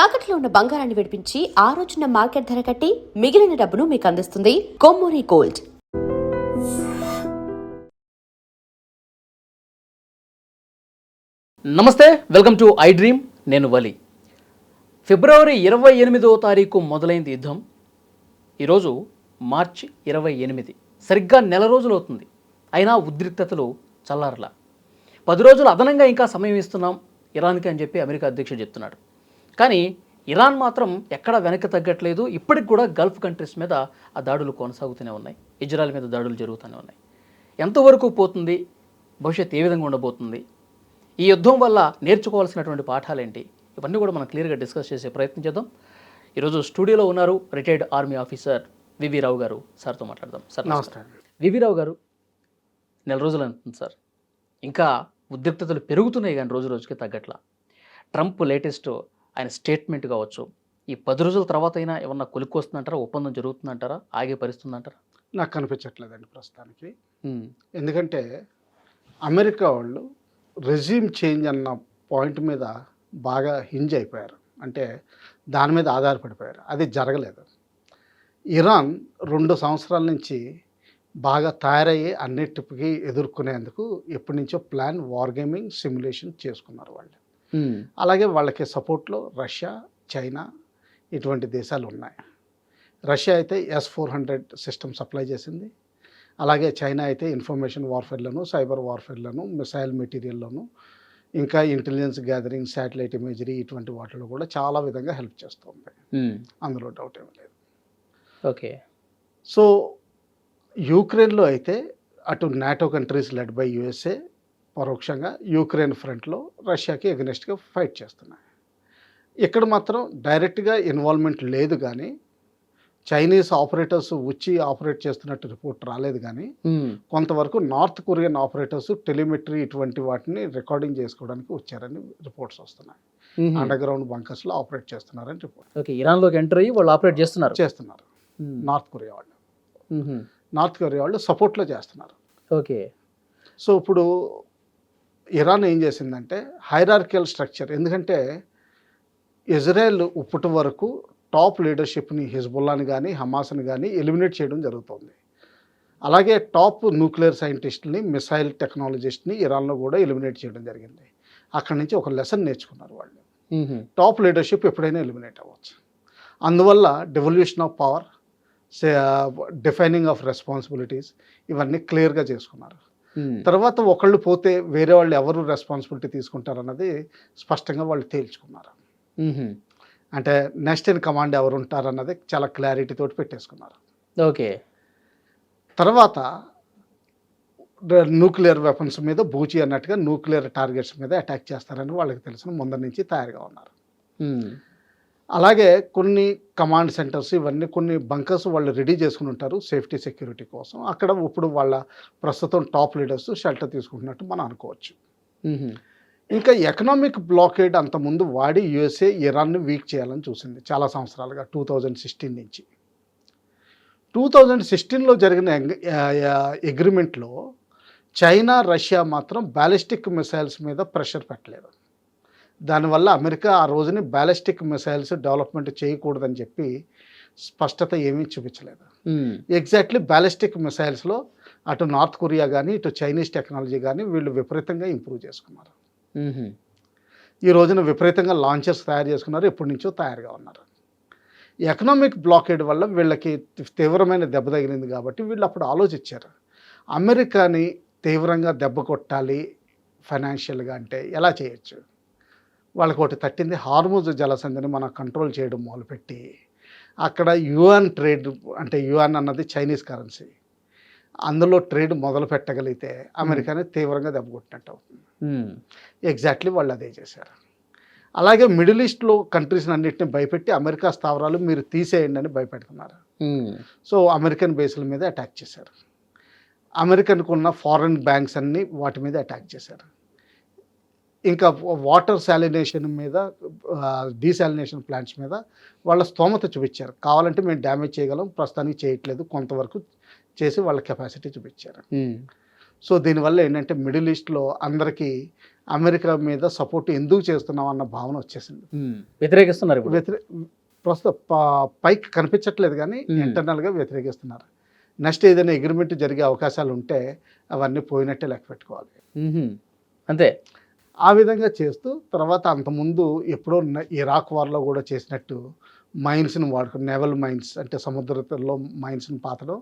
తాకట్లో ఉన్న బంగారాన్ని విడిపించి ఆ రోజున మార్కెట్ ధర కట్టి మిగిలిన డబ్బును మీకు అందిస్తుంది కొమ్మూరి గోల్డ్. నమస్తే, వెల్కమ్ టు ఐ డ్రీమ్. నేను వలి. ఫిబ్రవరి 28వ తారీఖు మొదలైంది యుద్ధం. ఈరోజు మార్చి 28, సరిగ్గా నెల రోజులు అవుతుంది. అయినా ఉద్రిక్తతలు చల్లారలా. 10 రోజులు అదనంగా ఇంకా సమయం ఇస్తున్నాం ఇరాన్కి అని చెప్పి అమెరికా అధ్యక్షుడు చెప్తున్నాడు. కానీ ఇరాన్ మాత్రం ఎక్కడా వెనక్కి తగ్గట్లేదు. ఇప్పటికి కూడా గల్ఫ్ కంట్రీస్ మీద ఆ దాడులు కొనసాగుతూనే ఉన్నాయి. ఇజ్రాయెల్ మీద దాడులు జరుగుతూనే ఉన్నాయి. ఎంతవరకు పోతుంది, భవిష్యత్తు ఏ విధంగా ఉండబోతుంది, ఈ యుద్ధం వల్ల నేర్చుకోవాల్సినటువంటి పాఠాలు ఏంటి, ఇవన్నీ కూడా మనం క్లియర్గా డిస్కస్ చేసే ప్రయత్నం చేద్దాం. ఈరోజు స్టూడియోలో ఉన్నారు రిటైర్డ్ ఆర్మీ ఆఫీసర్ వివి రావు గారు. సార్తో మాట్లాడదాం. సార్ నమస్కారం. వివి రావు గారు, నెల రోజులు అంటుంది సార్, ఇంకా ఉద్రిక్తతలు పెరుగుతున్నాయి కానీ రోజు రోజుకి తగ్గట్లా. ట్రంప్ లేటెస్ట్ ఆయన స్టేట్మెంట్ కావచ్చు, ఈ 10 రోజుల తర్వాత అయినా ఏమన్నా కొలిక్కి వస్తుందంటారా, ఒప్పందం జరుగుతుందంటారా, ఆగే పరిస్థితుందంటారా? నాకు కనిపించట్లేదండి ప్రస్తుతానికి. ఎందుకంటే అమెరికా వాళ్ళు రెజ్యూమ్ చేంజ్ అన్న పాయింట్ మీద బాగా హింజ్ అయిపోయారు, అంటే దాని మీద ఆధారపడిపోయారు. అది జరగలేదు. ఇరాన్ 2 సంవత్సరాల నుంచి బాగా తయారయ్యి అన్నిటికీ ఎదుర్కొనేందుకు ఎప్పటి నుంచో ప్లాన్, వార్ గేమింగ్ సిమ్యులేషన్ చేసుకున్నారు వాళ్ళు. అలాగే వాళ్ళకి సపోర్ట్లో రష్యా, చైనా ఇటువంటి దేశాలు ఉన్నాయి. రష్యా అయితే S-400 సిస్టమ్ సప్లై చేసింది. అలాగే చైనా అయితే ఇన్ఫర్మేషన్ వార్ఫేర్లను, సైబర్ వార్ఫేర్లను, మిసైల్ మెటీరియల్లను, ఇంకా ఇంటెలిజెన్స్ గ్యాదరింగ్, శాటిలైట్ ఇమేజరీ ఇటువంటి వాటిలో కూడా చాలా విధంగా హెల్ప్ చేస్తుంది. అందులో డౌట్ ఏమీ లేదు. ఓకే. సో యూక్రెయిన్లో అయితే అటు NATO countries led by USA పరోక్షంగా యూక్రెయిన్ ఫ్రంట్లో రష్యాకి ఎగనెస్ట్గా ఫైట్ చేస్తున్నాయి. ఇక్కడ మాత్రం డైరెక్ట్గా ఇన్వాల్వ్మెంట్ లేదు, కానీ చైనీస్ ఆపరేటర్స్ వచ్చి ఆపరేట్ చేస్తున్నట్టు రిపోర్ట్ రాలేదు. కానీ కొంతవరకు నార్త్ కొరియన్ ఆపరేటర్స్ టెలిమెట్రీ ఇటువంటి వాటిని రికార్డింగ్ చేసుకోవడానికి వచ్చారని రిపోర్ట్స్ వస్తున్నాయి. అండర్ గ్రౌండ్ బంకర్స్లో ఆపరేట్ చేస్తున్నారని రిపోర్ట్. ఓకే, ఇరాన్లోకి ఎంటర్ అయ్యి వాళ్ళు ఆపరేట్ చేస్తున్నారు. నార్త్ కొరియా వాళ్ళు సపోర్ట్లో చేస్తున్నారు. ఓకే. సో ఇప్పుడు ఇరాన్ ఏం చేసిందంటే హైరార్కియల్ స్ట్రక్చర్, ఎందుకంటే ఇజ్రాయెల్ ఇప్పటి వరకు టాప్ లీడర్షిప్ని, హిజ్బుల్లాని కానీ హమాస్ని కానీ ఎలిమినేట్ చేయడం జరుగుతుంది. అలాగే టాప్ న్యూక్లియర్ సైంటిస్ట్ని, మిసైల్ టెక్నాలజిస్ట్ని ఇరాన్లో కూడా ఎలిమినేట్ చేయడం జరిగింది. అక్కడి నుంచి ఒక లెసన్ నేర్చుకున్నారు వాళ్ళు. టాప్ లీడర్షిప్ ఎప్పుడైనా ఎలిమినేట్ అవ్వచ్చు. అందువల్ల devolution of power, defining of responsibilities ఇవన్నీ క్లియర్గా చేసుకున్నారు. తర్వాత ఒకళ్ళు పోతే వేరే వాళ్ళు ఎవరు రెస్పాన్సిబిలిటీ తీసుకుంటారన్నది స్పష్టంగా వాళ్ళు తేల్చుకున్నారు. అంటే నెక్స్ట్ ఇన్ కమాండ్ ఎవరు ఉంటారన్నది చాలా క్లారిటీ తోటి పెట్టేసుకున్నారు. ఓకే. తర్వాత న్యూక్లియర్ వెపన్స్ మీద బూచి అన్నట్టుగా న్యూక్లియర్ టార్గెట్స్ మీద అటాక్ చేస్తారని వాళ్ళకి తెలిసిన ముందర నుంచి తయారుగా ఉన్నారు. అలాగే కొన్ని కమాండ్ సెంటర్స్, ఇవన్నీ కొన్ని బంకర్స్ వాళ్ళు రెడీ చేసుకుని ఉంటారు సేఫ్టీ సెక్యూరిటీ కోసం. అక్కడ ఇప్పుడు వాళ్ళ ప్రస్తుతం టాప్ లీడర్స్ షెల్టర్ తీసుకుంటున్నట్టు మనం అనుకోవచ్చు. ఇంకా ఎకనామిక్ బ్లాకేడ్ అంతకుముందు వాడి USA ఇరాన్ని వీక్ చేయాలని చూసింది చాలా సంవత్సరాలుగా. 2016 నుంచి 2016లో జరిగిన అగ్రిమెంట్లో చైనా, రష్యా మాత్రం బ్యాలిస్టిక్ మిసైల్స్ మీద ప్రెషర్ పెట్టలేదు. దానివల్ల అమెరికా ఆ రోజుని బ్యాలిస్టిక్ మిసైల్స్ డెవలప్మెంట్ చేయకూడదని చెప్పి స్పష్టత ఏమీ చూపించలేదు. ఎగ్జాక్ట్లీ బ్యాలిస్టిక్ మిసైల్స్లో అటు నార్త్ కొరియా కానీ ఇటు చైనీస్ టెక్నాలజీ కానీ వీళ్ళు విపరీతంగా ఇంప్రూవ్ చేసుకున్నారు. ఈ రోజున విపరీతంగా లాంచర్స్ తయారు చేసుకున్నారు, ఎప్పటి నుంచో తయారుగా ఉన్నారు. ఎకనామిక్ బ్లాకేడ్ వల్ల వీళ్ళకి తీవ్రమైన దెబ్బ తగిలింది కాబట్టి వీళ్ళు అప్పుడు ఆలోచించారు, అమెరికాని తీవ్రంగా దెబ్బ కొట్టాలి ఫైనాన్షియల్గా అంటే ఎలా చేయొచ్చు. వాళ్ళకి ఒకటి తట్టింది, హార్ముజ్ జలసంధిని మనం కంట్రోల్ చేయడం మొదలుపెట్టి అక్కడ యువాన్ ట్రేడ్, అంటే యువాన్ అన్నది చైనీస్ కరెన్సీ, అందులో ట్రేడ్ మొదలు పెట్టగలిగితే అమెరికాని తీవ్రంగా దెబ్బ కొట్టినట్టు అవుతుంది. ఎగ్జాక్ట్లీ వాళ్ళు అదే చేశారు. అలాగే మిడిల్ ఈస్ట్లో కంట్రీస్ని అన్నింటినీ భయపెట్టి అమెరికా స్థావరాలు మీరు తీసేయండి అని భయపెడుతున్నారు. సో అమెరికన్ బేస్ల మీద అటాక్ చేశారు. అమెరికన్కు ఉన్న ఫారెన్ బ్యాంక్స్ అన్నీ వాటి మీద అటాక్ చేశారు. ఇంకా వాటర్ శాలినేషన్ మీద, డీశాలినేషన్ ప్లాంట్స్ మీద వాళ్ళ స్తోమత చూపించారు. కావాలంటే మేము డ్యామేజ్ చేయగలం, ప్రస్తుతానికి చేయట్లేదు, కొంతవరకు చేసి వాళ్ళ కెపాసిటీ చూపించారు. సో దీనివల్ల ఏంటంటే మిడిల్ ఈస్ట్లో అందరికీ అమెరికా మీద సపోర్ట్ ఎందుకు చేస్తున్నాం అన్న భావన వచ్చేసింది. వ్యతిరేకిస్తున్నారు ఇప్పుడు. ప్రస్తుతం పైకి కనిపించట్లేదు కానీ ఇంటర్నల్గా వ్యతిరేకిస్తున్నారు. నెక్స్ట్ ఏదైనా అగ్రిమెంట్ జరిగే అవకాశాలు ఉంటే అవన్నీ పోయినట్టే లెక్క పెట్టుకోవాలి. అంతే. ఆ విధంగా చేస్తూ తర్వాత అంతకుముందు ఎప్పుడో ఇరాక్ వార్లో కూడా చేసినట్టు మైన్స్ని వాడుకుని నేవల్ మైన్స్ అంటే సముద్రంలో మైన్స్ని పాతడం,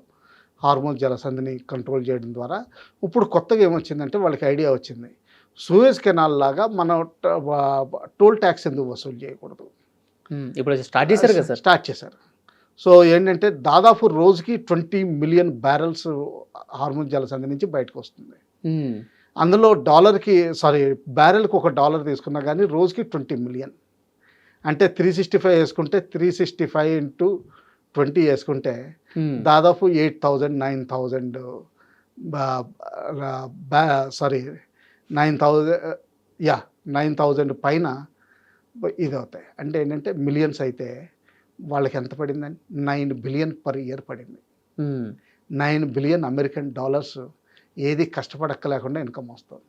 హార్మోన్ జలసంధిని కంట్రోల్ చేయడం ద్వారా ఇప్పుడు కొత్తగా ఏమొచ్చిందంటే వాళ్ళకి ఐడియా వచ్చింది, సూయజ్ కెనాల్ లాగా మనం టోల్ ట్యాక్స్ ఎందుకు వసూలు చేయకూడదు. ఇప్పుడు స్టార్ట్ చేశారు కదా సార్. స్టార్ట్ చేశారు. సో ఏంటంటే దాదాపు రోజుకి 20 మిలియన్ బ్యారెల్స్ హార్మోన్ జలసంధి నుంచి బయటకు వస్తుంది. అందులో బ్యారెల్కి $1 తీసుకున్నా కానీ రోజుకి 20 మిలియన్ అంటే 365 వేసుకుంటే 365 ఇంటూ 20 వేసుకుంటే దాదాపు 8,000 9,000 9,000 పైన ఇది అవుతాయి. అంటే ఏంటంటే మిలియన్స్ అయితే వాళ్ళకి ఎంత పడిందండి, $9 బిలియన్ పర్ ఇయర్ పడింది. $9 బిలియన్ అమెరికన్ డాలర్స్ ఏది కష్టపడక్కలేకుండా ఇన్కమ్ వస్తుంది.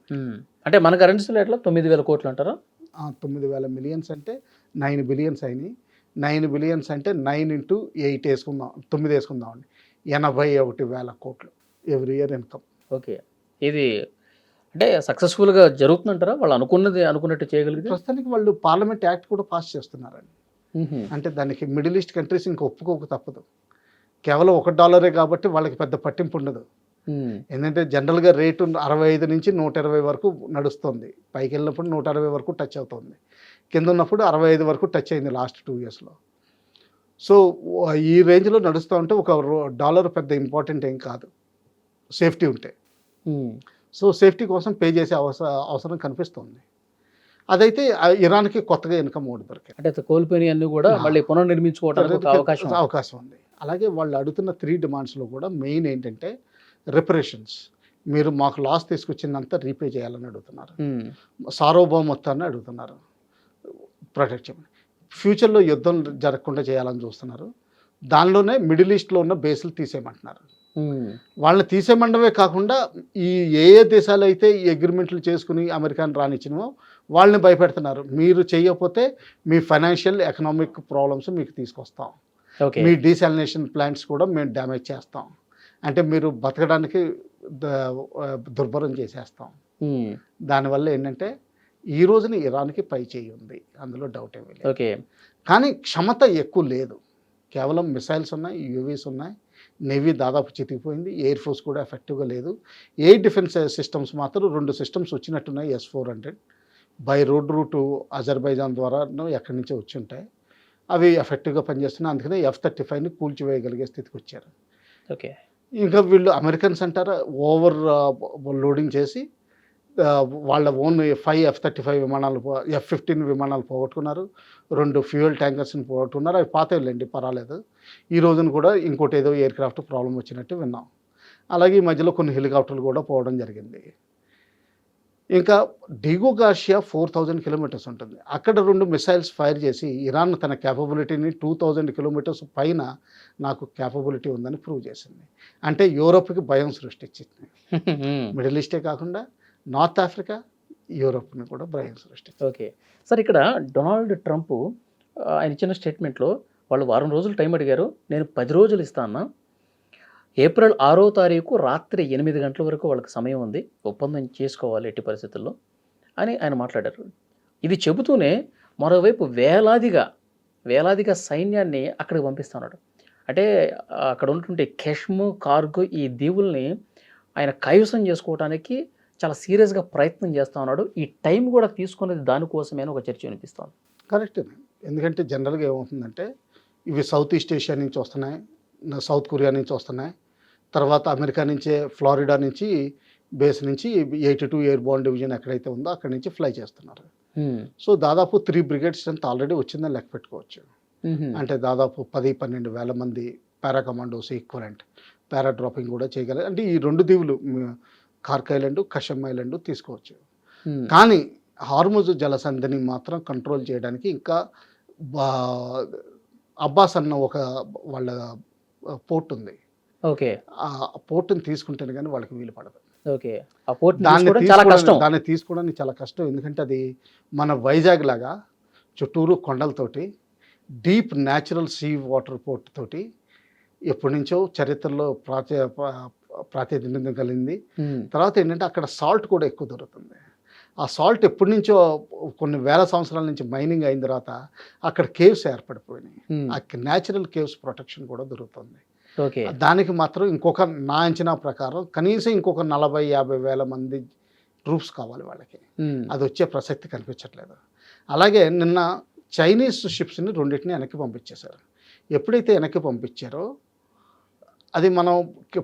అంటే మన కరెన్సీలో ఎట్లా 9,000 కోట్లు అంటారా? 9,000 మిలియన్స్ అంటే 9 బిలియన్స్ అయినాయి. 9 బిలియన్స్ అంటే 9 ఇంటూ 8 వేసుకుందాం, 9 వేసుకుందామండి, 81,000 కోట్లు ఎవ్రీ ఇయర్ ఇన్కమ్. ఓకే. ఇది అంటే సక్సెస్ఫుల్గా జరుగుతుందంటారా? వాళ్ళు అనుకున్నట్టు చేయగలిగితే? ప్రస్తుతానికి వాళ్ళు పార్లమెంట్ యాక్ట్ కూడా పాస్ చేస్తున్నారండి. అంటే దానికి మిడిల్ ఈస్ట్ కంట్రీస్ ఇంకా ఒప్పుకోక తప్పదు. కేవలం $1 కాబట్టి వాళ్ళకి పెద్ద పట్టింపు ఉండదు. ఎందుకంటే జనరల్గా రేటు 65 నుంచి 120 వరకు నడుస్తుంది. పైకి వెళ్ళినప్పుడు 160 వరకు టచ్ అవుతుంది, కింద ఉన్నప్పుడు 65 వరకు టచ్ అయింది లాస్ట్ 2 ఇయర్స్లో. సో ఈ రేంజ్లో నడుస్తూ ఉంటే $1 పెద్ద ఇంపార్టెంట్ ఏం కాదు సేఫ్టీ ఉంటే. సో సేఫ్టీ కోసం పే చేసే అవసరం కనిపిస్తుంది. అదైతే ఇరాన్కి కొత్తగా ఇన్కమ్ ఒకటి దొరికింది. అంటే కోల్పోయిన అన్ని కూడా మళ్ళీ పునర్నిర్మించుకోవడానికి అవకాశం ఉంది. అలాగే వాళ్ళు అడుగుతున్న 3 డిమాండ్స్లో కూడా మెయిన్ ఏంటంటే రిపరేషన్స్. మీరు మాకు లాస్ తీసుకొచ్చిందంతా రీపే చేయాలని అడుగుతున్నారు. సార్వభౌమత్వాన్ని అడుగుతున్నారు, ప్రొటెక్ట్ చేయమని. ఫ్యూచర్లో యుద్ధం జరగకుండా చేయాలని చూస్తున్నారు. దానిలోనే మిడిల్ ఈస్ట్లో ఉన్న బేసులు తీసేయమంటున్నారు. వాళ్ళని తీసేయమండమే కాకుండా ఈ ఏ దేశాలు అయితే ఈ అగ్రిమెంట్లు చేసుకుని అమెరికాని రానిచ్చినవో వాళ్ళని భయపెడుతున్నారు. మీరు చేయకపోతే మీ ఫైనాన్షియల్ ఎకనామిక్ ప్రాబ్లమ్స్ మీకు తీసుకొస్తాం, మీ డీసాలినేషన్ ప్లాంట్స్ కూడా మేము డ్యామేజ్ చేస్తాం, అంటే మీరు బతకడానికి దుర్భరం చేసేస్తాం. దానివల్ల ఏంటంటే ఈ రోజున ఇరాన్కి పై చేయి ఉంది, అందులో డౌట్ ఏమీ లేదు. కానీ క్షమత ఎక్కువ లేదు. కేవలం మిసైల్స్ ఉన్నాయి, యూవీస్ ఉన్నాయి, నేవీ దాదాపు చితికిపోయింది, ఎయిర్ ఫోర్స్ కూడా ఎఫెక్టివ్గా లేదు. ఎయిర్ డిఫెన్స్ సిస్టమ్స్ మాత్రం 2 సిస్టమ్స్ వచ్చినట్టున్నాయి. S-400 by road route Azerbaijan ద్వారా ఎక్కడి నుంచో వచ్చి ఉంటాయి. అవి ఎఫెక్టివ్గా పనిచేస్తున్నాయి. అందుకనే F-35ని కూల్చివేయగలిగే స్థితికి వచ్చారు. ఓకే. ఇంకా వీళ్ళు అమెరికన్స్ అంటారా ఓవర్ లోడింగ్ చేసి వాళ్ళ ఓన్ 5 F-35 విమానాలు, F-15 విమానాలు పోగొట్టుకున్నారు, 2 ఫ్యూయల్ ట్యాంకర్స్ని పోగొట్టుకున్నారు. అవి పాతేళ్ళండి, పర్వాలేదు. ఈ రోజున కూడా ఇంకోటి ఏదో ఎయిర్ క్రాఫ్ట్ ప్రాబ్లం వచ్చినట్టు విన్నాం. అలాగే ఈ మధ్యలో కొన్ని హెలికాప్టర్లు కూడా పోవడం జరిగింది. ఇంకా డిగో గార్షియా 4,000 కిలోమీటర్స్ ఉంటుంది. అక్కడ 2 మిసైల్స్ ఫైర్ చేసి ఇరాన్ తన క్యాపబిలిటీని 2,000 కిలోమీటర్స్ పైన నాకు క్యాపబిలిటీ ఉందని ప్రూవ్ చేసింది. అంటే యూరోప్కి భయం సృష్టించింది. మిడిల్ ఈస్టే కాకుండా నార్త్ ఆఫ్రికా, యూరోప్ని కూడా భయం సృష్టించింది. ఓకే సార్, ఇక్కడ డొనాల్డ్ ట్రంప్ ఆయన ఇచ్చిన స్టేట్మెంట్లో వాళ్ళు 1 వారం రోజులు టైం అడిగారు, నేను 10 రోజులు ఇస్తాను, ఏప్రిల్ 6వ తారీఖు రాత్రి 8 గంటల వరకు వాళ్ళకి సమయం ఉంది, ఒప్పందం చేసుకోవాలి ఎట్టి పరిస్థితుల్లో అని ఆయన మాట్లాడారు. ఇది చెబుతూనే మరోవైపు వేలాదిగా సైన్యాన్ని అక్కడికి పంపిస్తున్నాడు. అంటే అక్కడ ఉన్నటువంటి కెష్ము, కార్గో ఈ దీవుల్ని ఆయన కైవసం చేసుకోవడానికి చాలా సీరియస్గా ప్రయత్నం చేస్తూ ఉన్నాడు. ఈ టైం కూడా తీసుకునేది దానికోసమే ఒక చర్చ వినిపిస్తుంది. కరెక్టే. ఎందుకంటే జనరల్గా ఏమవుతుందంటే ఇవి సౌత్ ఈస్ట్ ఏషియా నుంచి వస్తున్నాయి, సౌత్ కొరియా నుంచి వస్తున్నాయి, తర్వాత అమెరికా నుంచే ఫ్లోరిడా నుంచి బేస్ నుంచి 82 ఎయిర్ బాండ్ డివిజన్ ఎక్కడైతే ఉందో అక్కడి నుంచి ఫ్లై చేస్తున్నారు. సో దాదాపు 3 బ్రిగేడ్స్ స్ట్రెంత్ ఆల్రెడీ వచ్చిందని లెక్క పెట్టుకోవచ్చు. అంటే దాదాపు 10-12 వేల మంది పారా కమాండోస్ ఈక్వలెంట్ పారా డ్రాపింగ్ కూడా చేయగలరు. అంటే ఈ 2 దీవులు కార్క్ ఐలాండ్, కషమ్ ఐలాండ్ తీసుకోవచ్చు. కానీ హార్ముజ్ జలసంధిని మాత్రం కంట్రోల్ చేయడానికి ఇంకా అబ్బాస్ అన్న ఒక వాళ్ళ పోర్ట్ ఉంది. ఓకే. ఆ పోర్టుని తీసుకుంటేనే కానీ వాళ్ళకి వీలు పడదు. ఓకే. ఆ పోర్ట్ చాలా కష్టం. దాన్ని తీసుకోవడానికి చాలా కష్టం. ఎందుకంటే అది మన వైజాగ్ లాగా చుట్టూరు కొండలతోటి deep natural sea water port తోటి ఎప్పటి నుంచో చరిత్రలో ప్రాతినిధ్యం కలిగింది. తర్వాత ఏంటంటే అక్కడ సాల్ట్ కూడా ఎక్కువ దొరుకుతుంది. ఆ సాల్ట్ ఎప్పటి నుంచో కొన్ని వేల సంవత్సరాల నుంచి మైనింగ్ అయిన తర్వాత అక్కడ కేవ్స్ ఏర్పడిపోయినాయి. ఆ న్యాచురల్ కేవ్స్ ప్రొటెక్షన్ కూడా దొరుకుతుంది. ఓకే. దానికి మాత్రం నా అంచనా ప్రకారం కనీసం ఇంకొక 40-50 వేల మంది ట్రూప్స్ కావాలి వాళ్ళకి. అది వచ్చే ప్రసక్తి కనిపించట్లేదు. అలాగే నిన్న చైనీస్ షిప్స్ని రెండింటిని వెనక్కి పంపించేశారు. ఎప్పుడైతే వెనక్కి పంపించారో అది మనం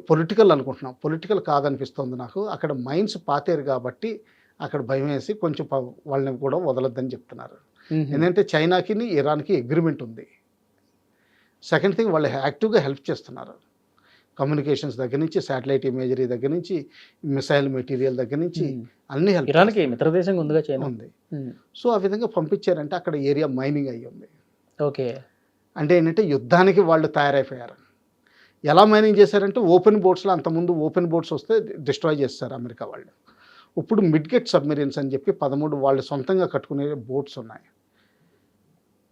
పొలిటికల్ అనుకుంటున్నాం. పొలిటికల్ కాదనిపిస్తుంది నాకు. అక్కడ మైన్స్ పాతేరు కాబట్టి అక్కడ భయం వేసి కొంచెం వాళ్ళని కూడా వదలొద్దని చెప్తున్నారు. ఎందుకంటే చైనాకి ఇరాన్కి అగ్రిమెంట్ ఉంది. సెకండ్ థింగ్, వాళ్ళు యాక్టివ్గా హెల్ప్ చేస్తున్నారు. కమ్యూనికేషన్స్ దగ్గర నుంచి, శాటిలైట్ ఇమేజరీ దగ్గర నుంచి, మిసైల్ మెటీరియల్ దగ్గర నుంచి అన్ని హెల్ప్. ఇరాన్కి మిత్రదేశంగా ఉందిగా చైనా ఉంది. సో ఆ విధంగా పంపించారంటే అక్కడ ఏరియా మైనింగ్ అయ్యి ఉంది. ఓకే. అంటే ఏంటంటే యుద్ధానికి వాళ్ళు తయారైపోయారు. ఎలా మైనింగ్ చేశారంటే ఓపెన్ బోట్స్లో, అంతకుముందు ఓపెన్ బోట్స్ వస్తే డిస్ట్రాయ్ చేస్తారు అమెరికా వాళ్ళు. ఇప్పుడు మిడ్గెట్ సబ్మెరీన్స్ అని చెప్పి 13 వాళ్ళు సొంతంగా కట్టుకునే బోట్స్ ఉన్నాయి.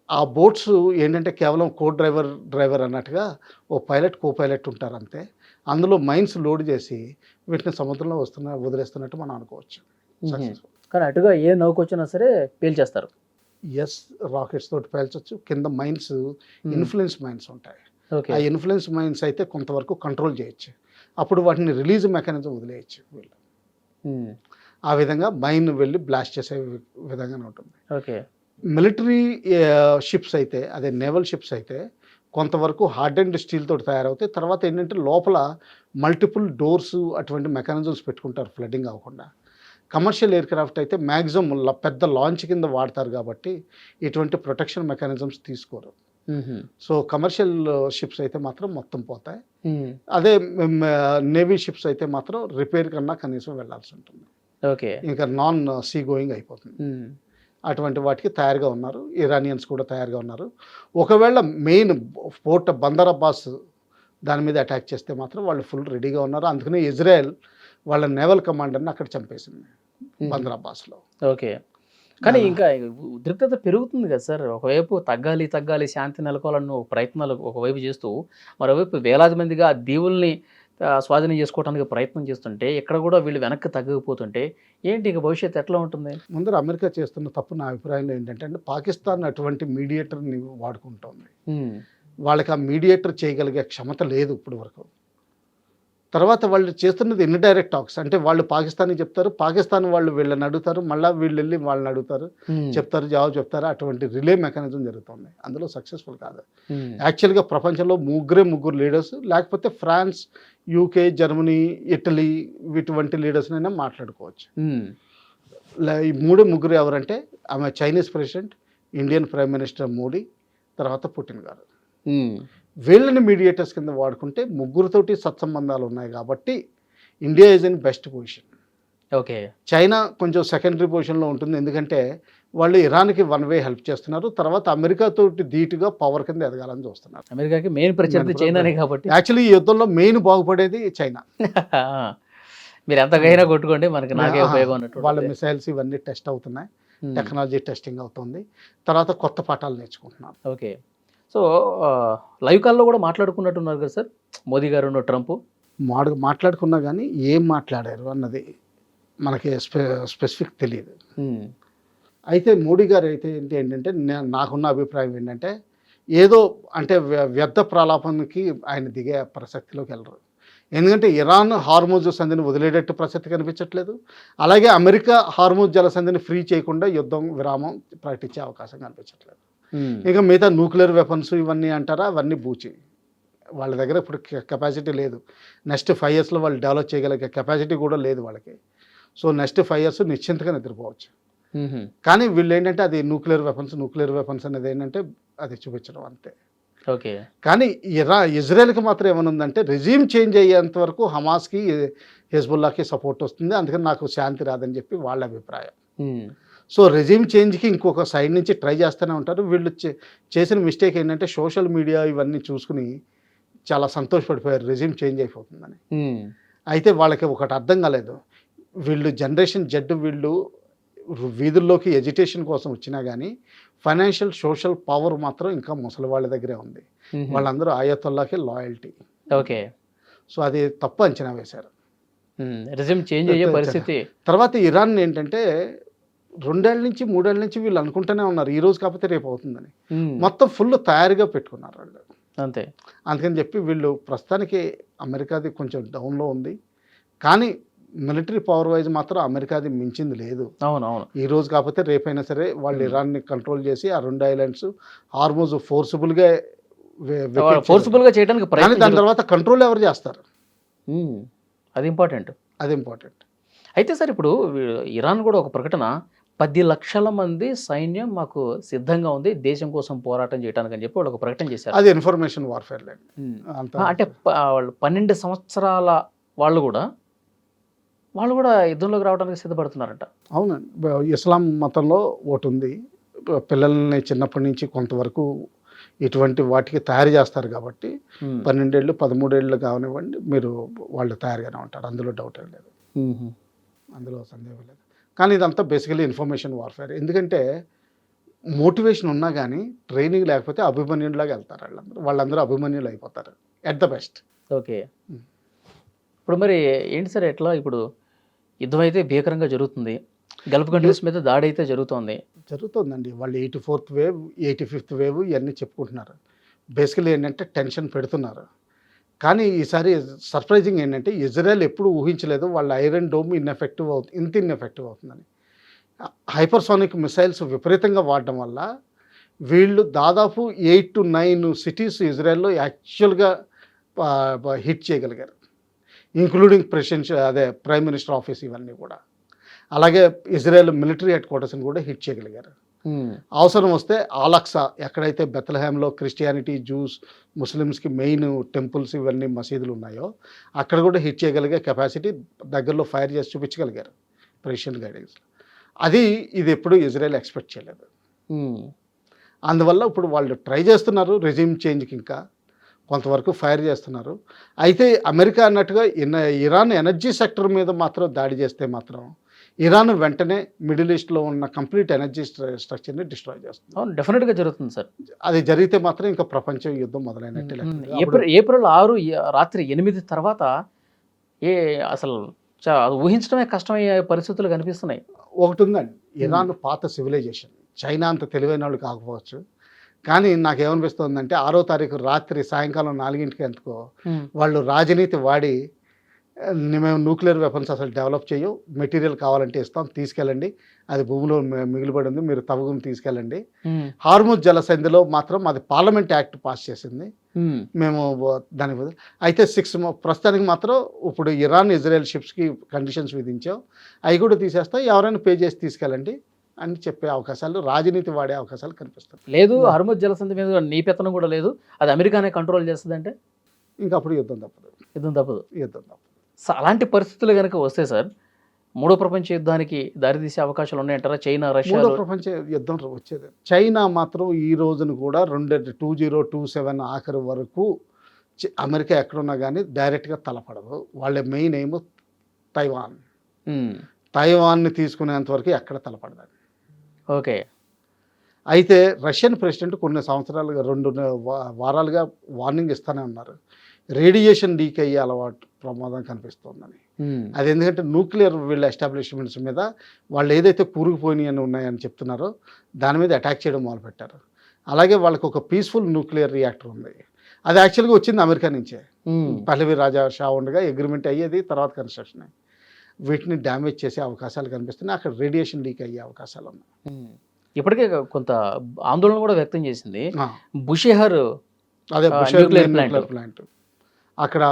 ఆ బోట్స్ ఏంటంటే కేవలం డ్రైవర్ అన్నట్టుగా ఓ పైలట్, కో పైలట్ ఉంటారు అంతే. అందులో మైన్స్ లోడ్ చేసి వీటిని సముద్రంలో వదిలేస్తున్నట్టు మనం అనుకోవచ్చు. కానీ అటుగా ఏ నౌక వచ్చినా సరే పేల్చేస్తారు. ఎస్, రాకెట్స్ తోటి పేల్చొచ్చు. కింద మైన్స్ ఇన్ఫ్లుయెన్స్ మైన్స్ ఉంటాయి. ఆ ఇన్ఫ్లుయెన్స్ మైన్స్ అయితే కొంతవరకు కంట్రోల్ చేయొచ్చు. అప్పుడు వాటిని రిలీజ్ మెకానిజం వదిలేయచ్చు వీళ్ళు. ఆ విధంగా మైన్ వెళ్ళి బ్లాస్ట్ చేసే విధంగానే ఉంటుంది. ఓకే. మిలిటరీ షిప్స్ అయితే, అదే నేవల్ షిప్స్ అయితే కొంతవరకు హార్డ్ అండ్ స్టీల్ తోటి తయారవుతాయి. తర్వాత ఏంటంటే లోపల మల్టిపుల్ డోర్స్ అటువంటి మెకానిజమ్స్ పెట్టుకుంటారు ఫ్లడ్డింగ్ అవ్వకుండా. కమర్షియల్ ఎయిర్ క్రాఫ్ట్ అయితే మ్యాక్సిమం పెద్ద లాంచ్ కింద వాడతారు కాబట్టి ఇటువంటి ప్రొటెక్షన్ మెకానిజమ్స్ తీసుకోరు. సో కమర్షియల్ షిప్స్ అయితే మాత్రం మొత్తం పోతాయి. అదే నేవీ షిప్స్ అయితే మాత్రం రిపేర్ కన్నా కనీసం వెళ్లాల్సి ఉంటుంది. ఓకే. ఇంకా నాన్ సీ గోయింగ్ అయిపోతుంది. అటువంటి వాటికి తయారుగా ఉన్నారు. ఇరానియన్స్ కూడా తయారుగా ఉన్నారు. ఒకవేళ మెయిన్ పోర్ట్ బందర్ అబ్బాస్ దాని మీద అటాక్ చేస్తే మాత్రం వాళ్ళు ఫుల్ రెడీగా ఉన్నారు. అందుకనే ఇజ్రాయెల్ వాళ్ళ నేవల్ కమాండర్ని అక్కడ చంపేసింది బందర్ అబ్బాస్లో. ఓకే. కానీ ఇంకా ఉద్రిక్తత పెరుగుతుంది కదా సార్. ఒకవైపు తగ్గాలి శాంతి నెలకొవాలన్న ప్రయత్నాలు ఒకవైపు చేస్తూ, మరోవైపు వేలాది మందిగా ఆ దీవుల్ని స్వాధీనం చేసుకోవడానికి ప్రయత్నం చేస్తుంటే ఇక్కడ కూడా వీళ్ళు వెనక్కి తగ్గకపోతుంటే ఏంటి ఇక భవిష్యత్తు ఎట్లా ఉంటుంది? ముందర అమెరికా చేస్తున్న తప్పు నా అభిప్రాయంలో ఏంటంటే పాకిస్తాన్ అటువంటి మీడియేటర్ని వాడుకుంటోంది. వాళ్ళకి ఆ మీడియేటర్ చేయగలిగే క్షమత లేదు ఇప్పటి వరకు. తర్వాత వాళ్ళు చేస్తున్నది ఇండైరెక్ట్ టాక్స్. అంటే వాళ్ళు పాకిస్తాన్కి చెప్తారు, పాకిస్తాన్ వాళ్ళు వీళ్ళని అడుగుతారు, మళ్ళీ వీళ్ళు వెళ్ళి వాళ్ళని అడుగుతారు, చెప్తారు, జవాబు చెప్తారు. అటువంటి రిలే మెకానిజం జరుగుతుంది. అందులో సక్సెస్ఫుల్ కాదు. యాక్చువల్గా ప్రపంచంలో ముగ్గురు లీడర్స్, లేకపోతే ఫ్రాన్స్, యూకే, జర్మనీ, ఇటలీ ఇటువంటి లీడర్స్నైనా మాట్లాడుకోవచ్చు. ఈ ముగ్గురు ఎవరంటే ఆమె Chinese president, Indian prime minister Modi, తర్వాత పుటిన్ గారు. వీళ్ళని మీడియేటర్స్ కింద వాడుకుంటే ముగ్గురితోటి సత్సంబంధాలు ఉన్నాయి కాబట్టి India is in best position. Okay. China కొంచెం సెకండరీ పొజిషన్లో ఉంటుంది. ఎందుకంటే వాళ్ళు ఇరాన్కి వన్ వే హెల్ప్ చేస్తున్నారు. తర్వాత అమెరికాతోటి ధీటుగా పవర్ కింద ఎదగాలని చూస్తున్నారు. అమెరికాకి మెయిన్ ప్రత్యర్థి చైనానే కాబట్టి యాక్చువల్లీ ఈ యుద్ధంలో మెయిన్ బాగుపడేది చైనా. మీరు ఎంతకైనా కొట్టుకోండి, మనకి నాకే ఉపయోగం అన్నట్టు. వాళ్ళ మిసైల్స్ ఇవన్నీ టెస్ట్ అవుతున్నాయి, టెక్నాలజీ టెస్టింగ్ అవుతుంది. తర్వాత కొత్త పాఠాలు నేర్చుకుంటున్నారు. ఓకే. సో లైవ్ కాల్లో కూడా మాట్లాడుకున్నట్టున్నారు కదా సార్ మోదీ గారు, ట్రంప్ మాట్లాడుకున్నా కానీ ఏం మాట్లాడారు అన్నది మనకి స్పెసిఫిక్ తెలియదు. అయితే మోడీ గారు అయితే ఏంటంటే నాకున్న అభిప్రాయం ఏంటంటే ఏదో అంటే వ్యర్థ ప్రలాపానికి ఆయన దిగే ప్రసక్తిలోకి వెళ్ళరు. ఎందుకంటే ఇరాన్ హార్మోజ్ సంధిని వదిలేటట్టు ప్రసక్తి కనిపించట్లేదు. అలాగే అమెరికా హార్మోజ్ జలసంధిని ఫ్రీ చేయకుండా యుద్ధం విరామం ప్రకటించే అవకాశం కనిపించట్లేదు. ఇంకా మిగతా న్యూక్లియర్ వెపన్స్ ఇవన్నీ అంటారా, అవన్నీ బూచి. వాళ్ళ దగ్గర ఇప్పుడు కెపాసిటీ లేదు. నెక్స్ట్ 5 yearsలో వాళ్ళు డెవలప్ చేయగలిగే కెపాసిటీ కూడా లేదు వాళ్ళకి. సో నెక్స్ట్ 5 years నిశ్చింతగా నిద్రపోవచ్చు. కానీ వీళ్ళు ఏంటంటే అది న్యూక్లియర్ వెపన్స్ అనేది ఏంటంటే అది చూపించడం అంతే. ఓకే. కానీ ఇజ్రాయెల్కి మాత్రం ఏమనుందంటే రెజీమ్ చేంజ్ అయ్యేంత వరకు హమాస్కి, హెజ్బుల్లాకి సపోర్ట్ వస్తుంది, అందుకని నాకు శాంతి రాదని చెప్పి వాళ్ళ అభిప్రాయం. సో రెజీమ్ చేంజ్కి ఇంకొక సైడ్ నుంచి ట్రై చేస్తూనే ఉంటారు. వీళ్ళు చేసిన మిస్టేక్ ఏంటంటే సోషల్ మీడియా ఇవన్నీ చూసుకుని చాలా సంతోషపడిపోయారు రెజీమ్ చేంజ్ అయిపోతుందని. అయితే వాళ్ళకి ఒకటి అర్థం కాలేదు, వీళ్ళు జనరేషన్ జెడ్ వీళ్ళు వీధుల్లోకి ఎడ్యుకేషన్ కోసం వచ్చినా కానీ ఫైనాన్షియల్ సోషల్ పవర్ మాత్రం ఇంకా ముసలి వాళ్ళ దగ్గరే ఉంది. వాళ్ళందరూ ఆయతొల్లాకి లాయల్టీ. ఓకే. సో అది తప్పు అంచనా వేశారు. రిజమ్ చేంజ్ అయ్యే పరిస్థితి. తర్వాత ఇరాన్ ఏంటంటే 2 ఏళ్ల నుంచి 3 ఏళ్ల నుంచి వీళ్ళు అనుకుంటూనే ఉన్నారు ఈ రోజు కాకపోతే రేపు అవుతుందని. మొత్తం ఫుల్ తయారుగా పెట్టుకున్నారు వాళ్ళు. అంతే. అందుకని చెప్పి వీళ్ళు ప్రస్తుతానికి అమెరికాది కొంచెం డౌన్లో ఉంది, కానీ మిలిటరీ పవర్ వైజ్ మాత్రం అమెరికాది మించింది లేదు. అవునవును. ఈ రోజు కాకపోతే రేపైనా సరే వాళ్ళు ఇరాన్ని కంట్రోల్ చేసి ఆ 2 ఐలాండ్స్ హార్మోజ్ ఫోర్సిబుల్గా చేయడానికి కానీ దాని తర్వాత కంట్రోల్ ఎవరు చేస్తారు, అది ఇంపార్టెంట్. అది ఇంపార్టెంట్. అయితే సార్ ఇప్పుడు ఇరాన్ కూడా ఒక ప్రకటన 10 లక్షల మంది సైన్యం మాకు సిద్ధంగా ఉంది దేశం కోసం పోరాటం చేయడానికి అని చెప్పి వాళ్ళు ఒక ప్రకటన చేశారు. అది ఇన్ఫర్మేషన్ వార్ఫేర్ లేదు. అంటే వాళ్ళు 12 సంవత్సరాల వాళ్ళు కూడా యుద్ధంలోకి రావడానికి సిద్ధపడుతున్నారంట. అవునండి. ఇస్లాం మతంలో ఒకటి ఉంది, పిల్లల్ని చిన్నప్పటి నుంచి కొంతవరకు ఇటువంటి వాటికి తయారు చేస్తారు కాబట్టి 12 ఏళ్ళు 13 ఏళ్ళు కావనివ్వండి మీరు వాళ్ళు తయారుగానే ఉంటారు, అందులో డౌట్ ఏం లేదు, అందులో సందేహం లేదు. కానీ ఇదంతా బేసికలీ ఇన్ఫర్మేషన్ వార్ఫేర్. ఎందుకంటే మోటివేషన్ ఉన్నా కానీ ట్రైనింగ్ లేకపోతే అభిమన్యులాగా వెళ్తారు వాళ్ళందరూ అభిమన్యులు అయిపోతారు ఎట్ ద బెస్ట్. ఓకే. ఇప్పుడు మరి ఏంటి సార్ ఎట్లా ఇప్పుడు యుద్ధం అయితే భీకరంగా జరుగుతుంది, గల్ఫ్ కంట్రీస్ మీద దాడి అయితే జరుగుతుందండి. వాళ్ళు 84th వేవ్ 85th వేవ్ ఇవన్నీ చెప్పుకుంటున్నారు. బేసికలీ ఏంటంటే టెన్షన్ పెడుతున్నారు. కానీ ఈసారి సర్ప్రైజింగ్ ఏంటంటే ఇజ్రాయెల్ ఎప్పుడు ఊహించలేదు వాళ్ళ ఐరన్ డోమ్ ఇన్ఎఫెక్టివ్ అవుతుందని. హైపర్సోనిక్ మిసైల్స్ విపరీతంగా వాడడం వల్ల వీళ్ళు దాదాపు 8 to 9 సిటీస్ ఇజ్రాయెల్లో యాక్చువల్గా హిట్ చేయగలిగారు, ఇంక్లూడింగ్ ప్రైమ్ మినిస్టర్ ఆఫీస్ ఇవన్నీ కూడా. అలాగే ఇజ్రాయెల్ మిలిటరీ హెడ్ క్వార్టర్స్ని కూడా హిట్ చేయగలిగారు. అవసరం వస్తే ఆలక్సా ఎక్కడైతే బెత్లెహేమ్లో క్రిస్టియానిటీ జూస్ ముస్లిమ్స్కి మెయిన్ టెంపుల్స్ ఇవన్నీ మసీదులు ఉన్నాయో అక్కడ కూడా హిట్ చేయగలిగే కెపాసిటీ దగ్గరలో ఫైర్ చేసి చూపించగలిగారు ప్రెసిడెంట్ గైడెన్స్. ఇది ఎప్పుడు ఇజ్రాయెల్ ఎక్స్పెక్ట్ చేయలేదు. అందువల్ల ఇప్పుడు వాళ్ళు ట్రై చేస్తున్నారు రెజ్యూమ్ చేంజ్కి, ఇంకా కొంతవరకు ఫైర్ చేస్తున్నారు. అయితే అమెరికా అన్నట్టుగా ఇరాన్ ఎనర్జీ సెక్టర్ మీద మాత్రం దాడి చేస్తే మాత్రం ఇరాన్ వెంటనే మిడిల్ ఈస్ట్లో ఉన్న కంప్లీట్ ఎనర్జీ స్ట్రక్చర్ని డిస్ట్రాయ్ చేస్తుంది. అవును, డెఫినెట్గా జరుగుతుంది సార్. అది జరిగితే మాత్రం ఇంకా ప్రపంచం యుద్ధం మొదలైనట్టే. ఏప్రిల్ 6 రాత్రి 8 తర్వాత అసలు ఊహించడమే కష్టమయ్యే పరిస్థితులు కనిపిస్తున్నాయి. ఒకటి ఉందండి, ఇరాన్ పాత సివిలైజేషన్, చైనా అంత తెలివైన వాళ్ళు కాకపోవచ్చు, కానీ నాకేమనిపిస్తుందంటే 6వ తారీఖు రాత్రి సాయంకాలం 4 ఎంతకో వాళ్ళు రాజనీతి వాడి మేము న్యూక్లియర్ వెపన్స్ అసలు డెవలప్ చేయవు, మెటీరియల్ కావాలంటే ఇస్తాం తీసుకెళ్ళండి, అది భూమిలో మిగిలిపడి ఉంది మీరు తవ్వుకుని తీసుకెళ్ళండి. హార్ముజ్ జలసంధిలో మాత్రం అది పార్లమెంట్ యాక్ట్ పాస్ చేసింది, మేము దానికి అయితే 6 ప్రస్తుతానికి మాత్రం ఇప్పుడు ఇరాన్ ఇజ్రాయెల్ షిప్స్కి కండిషన్స్ విధించాం, అవి కూడా తీసేస్తాం, ఎవరైనా పే చేసి తీసుకెళ్ళండి అని చెప్పే అవకాశాలు, రాజనీతి వాడే అవకాశాలు కనిపిస్తాయి. లేదు హార్ముజ్ జలసంధి మీద నీ పెత్తనం కూడా లేదు, అది అమెరికానే కంట్రోల్ చేస్తుంది అంటే ఇంకా అప్పుడు యుద్ధం తప్పదు. అలాంటి పరిస్థితులు కనుక వస్తే సార్ 3వ ప్రపంచ యుద్ధానికి దారితీసే అవకాశాలు ఉన్నాయంటారా? చైనా రష్యా 3వ ప్రపంచ యుద్ధం వచ్చేది. చైనా మాత్రం ఈ రోజును కూడా 2027 ఆఖరి వరకు అమెరికా ఎక్కడున్నా కానీ డైరెక్ట్గా తలపడదు. వాళ్ళ మెయిన్ ఎయిమ్ తైవాన్ని తీసుకునేంత వరకు ఎక్కడ తలపడదు. ఓకే. అయితే రష్యన్ ప్రెసిడెంట్ కొన్ని సంవత్సరాలుగా 2 వారాలుగా వార్నింగ్ ఇస్తూనే ఉన్నారు, రేడియేషన్ లీక్ అయ్యే అలవాటు ప్రమాదం కనిపిస్తోందని. అది ఎందుకంటే న్యూక్లియర్ వీళ్ళ ఎస్టాబ్లిష్మెంట్స్ మీద వాళ్ళు ఏదైతే కూరుకుపోయినాయని ఉన్నాయని చెప్తున్నారో దాని మీద అటాక్ చేయడం మొదలుపెట్టారు. అలాగే వాళ్ళకి ఒక పీస్ఫుల్ న్యూక్లియర్ రియాక్టర్ ఉంది, అది యాక్చువల్గా వచ్చింది అమెరికా నుంచే, పహ్లవి రాజా షా ఉండగా అగ్రిమెంట్ అయ్యేది, తర్వాత కన్స్ట్రక్షన్. వీటిని డ్యామేజ్ చేసే అవకాశాలు కనిపిస్తున్నాయి, అక్కడ రేడియేషన్ లీక్ అయ్యే అవకాశాలు ఉన్నాయి. ఇప్పటికే కొంత ఆందోళన కూడా వ్యక్తం చేసింది బుషెహర్, అదే న్యూక్లియర్ ప్లాంట్, అక్కడ